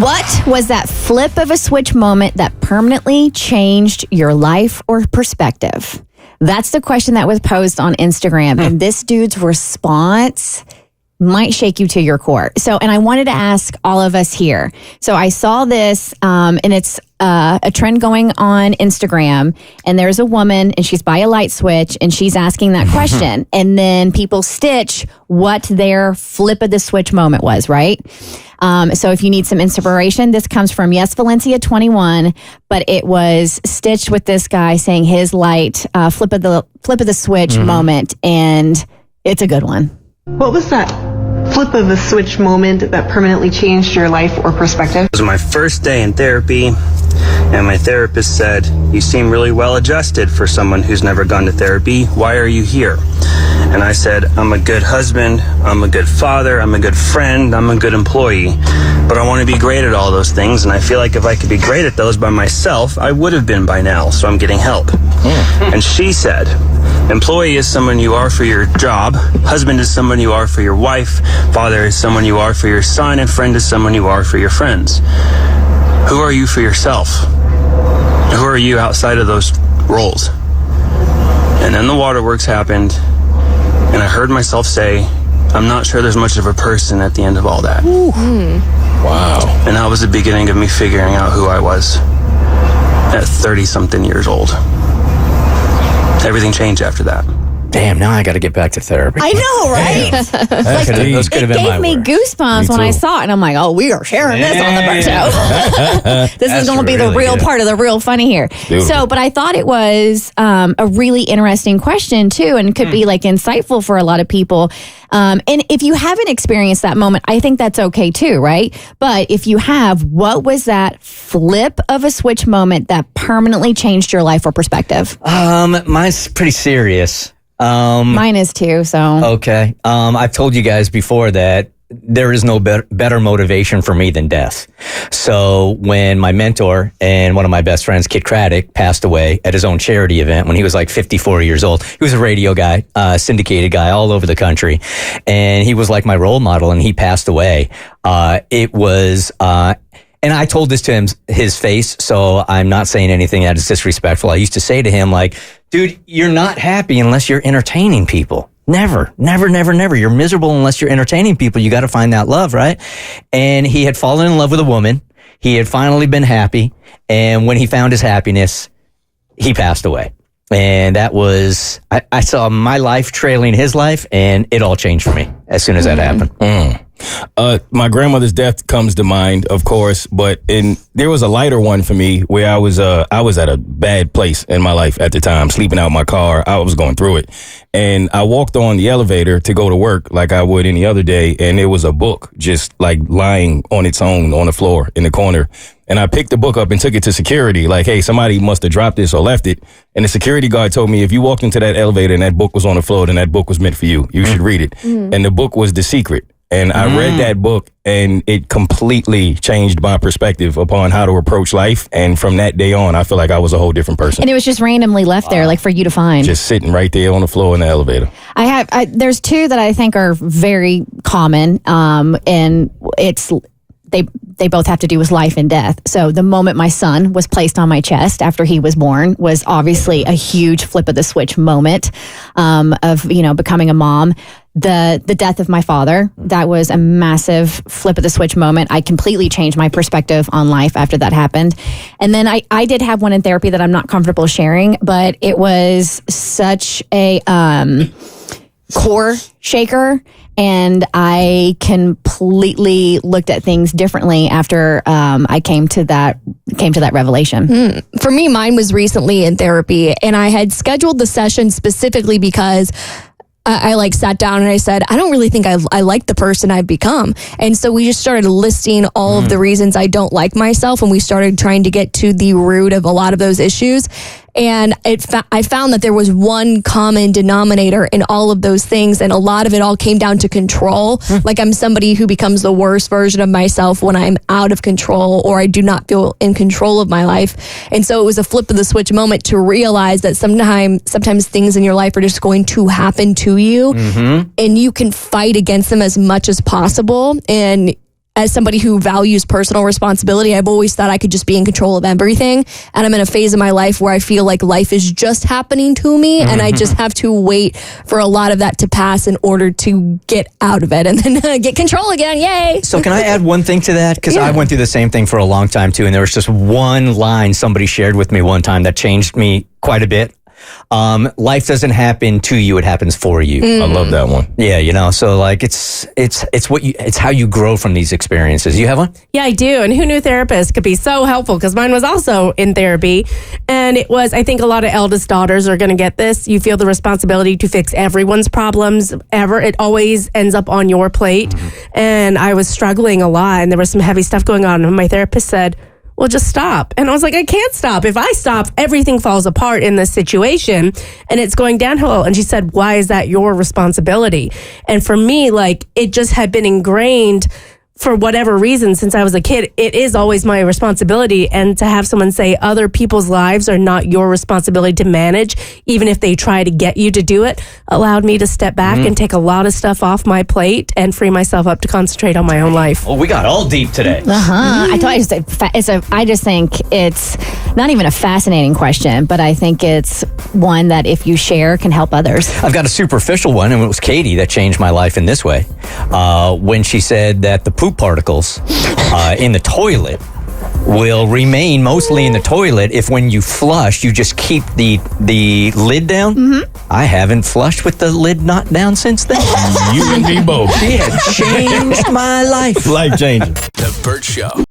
What was that flip of a switch moment that permanently changed your life or perspective? That's the question that was posed on Instagram. And this dude's response might shake you to your core. And I wanted to ask all of us here. So I saw this, and it's a trend going on Instagram, and there's a woman, and she's by a light switch, and she's asking that question. And then people stitch what their flip of the switch moment was, right? So if you need some inspiration, this comes from Yes Valencia 21, but it was stitched with this guy saying his light flip of the switch moment, and it's a good one. What was that flip of the switch moment that permanently changed your life or perspective? It was my first day in therapy, and my therapist said, "You seem really well adjusted for someone who's never gone to therapy. Why are you here?" And I said, "I'm a good husband, I'm a good father, I'm a good friend, I'm a good employee, but I want to be great at all those things, and I feel like if I could be great at those by myself, I would have been by now, so I'm getting help." And she said, "Employee is someone you are for your job, husband is someone you are for your wife, father is someone you are for your son, and friend is someone you are for your friends. Who are you for yourself? Who are you outside of those roles?" And then the waterworks happened, and I heard myself say, "I'm not sure there's much of a person at the end of all that." Wow. And that was the beginning of me figuring out who I was at 30-something years old. Everything changed after that. Damn, now I got to get back to therapy. I know, right? Those could have It been my gave me words. goosebumps when I saw it, and I'm like, oh, we are sharing this on the Bert Show. This is going to be the real part of the real funny here. Beautiful. But I thought it was a really interesting question, too, and could be like insightful for a lot of people. And if you haven't experienced that moment, I think that's okay, too, right? But if you have, what was that flip of a switch moment that permanently changed your life or perspective? Mine's pretty serious. Mine is, too, so. Okay. I've told you guys before that there is no better motivation for me than death. So when my mentor and one of my best friends, Kit Craddock, passed away at his own charity event when he was like 54 years old, he was a radio guy, syndicated guy all over the country. And he was like my role model, and he passed away. It was, and I told this to him, his face, so I'm not saying anything that is disrespectful. I used to say to him, like, dude, you're not happy unless you're entertaining people. Never, never, never, never. You're miserable unless you're entertaining people. You got to find that love, right? And he had fallen in love with a woman. He had finally been happy. And when he found his happiness, he passed away. And that was, I saw my life trailing his life, and it all changed for me as soon as that happened. My grandmother's death comes to mind, of course, but there was a lighter one for me where I was at a bad place in my life at the time, sleeping out in my car. I was going through it, and I walked on the elevator to go to work like I would any other day, and there was a book just like lying on its own on the floor in the corner. And I picked the book up and took it to security, like, hey, somebody must have dropped this or left it. And the security guard told me, if you walked into that elevator and that book was on the floor, then that book was meant for you. You should read it. And the book was The Secret. And I read that book, and it completely changed my perspective upon how to approach life. And from that day on, I feel like I was a whole different person. And it was just randomly left there, like for you to find. Just sitting right there on the floor in the elevator. There's two that I think are very common, and they both have to do with life and death. So the moment my son was placed on my chest after he was born was obviously a huge flip of the switch moment of becoming a mom. The death of my father, that was a massive flip of the switch moment. I completely changed my perspective on life after that happened. And then I did have one in therapy that I'm not comfortable sharing, but it was such a core shaker. And I completely looked at things differently after I came to that revelation. For me, mine was recently in therapy, and I had scheduled the session specifically because I sat down and I said, I don't really think I like the person I've become. And so we just started listing all of the reasons I don't like myself, and we started trying to get to the root of a lot of those issues. And I found that there was one common denominator in all of those things. And a lot of it all came down to control. Like, I'm somebody who becomes the worst version of myself when I'm out of control, or I do not feel in control of my life. And so it was a flip of the switch moment to realize that sometimes things in your life are just going to happen to you, and you can fight against them as much as possible. And as somebody who values personal responsibility, I've always thought I could just be in control of everything. And I'm in a phase of my life where I feel like life is just happening to me, and I just have to wait for a lot of that to pass in order to get out of it and then get control again. Yay! So can I add one thing to that? Because I went through the same thing for a long time too, and there was just one line somebody shared with me one time that changed me quite a bit. Life doesn't happen to you, it happens for you. I love that one. Yeah, so like it's how you grow from these experiences. You have one? Yeah, I do. And who knew therapists could be so helpful? Because mine was also in therapy. And it was, I think a lot of eldest daughters are going to get this. You feel the responsibility to fix everyone's problems ever. It always ends up on your plate. And I was struggling a lot, and there was some heavy stuff going on. And my therapist said, well, just stop. And I was like, I can't stop. If I stop, everything falls apart in this situation and it's going downhill. And she said, why is that your responsibility? And for me, like, it just had been ingrained for whatever reason since I was a kid. It is always my responsibility. And to have someone say other people's lives are not your responsibility to manage, even if they try to get you to do it, allowed me to step back and take a lot of stuff off my plate and free myself up to concentrate on my own life. Well, we got all deep today. I just think it's not even a fascinating question, but I think it's one that if you share can help others. I've got a superficial one, and it was Katie that changed my life in this way. When she said that the poop particles in the toilet will remain mostly in the toilet if when you flush, you just keep the lid down. I haven't flushed with the lid not down since then. You and me both. It changed my life. Life changing. The Bert Show.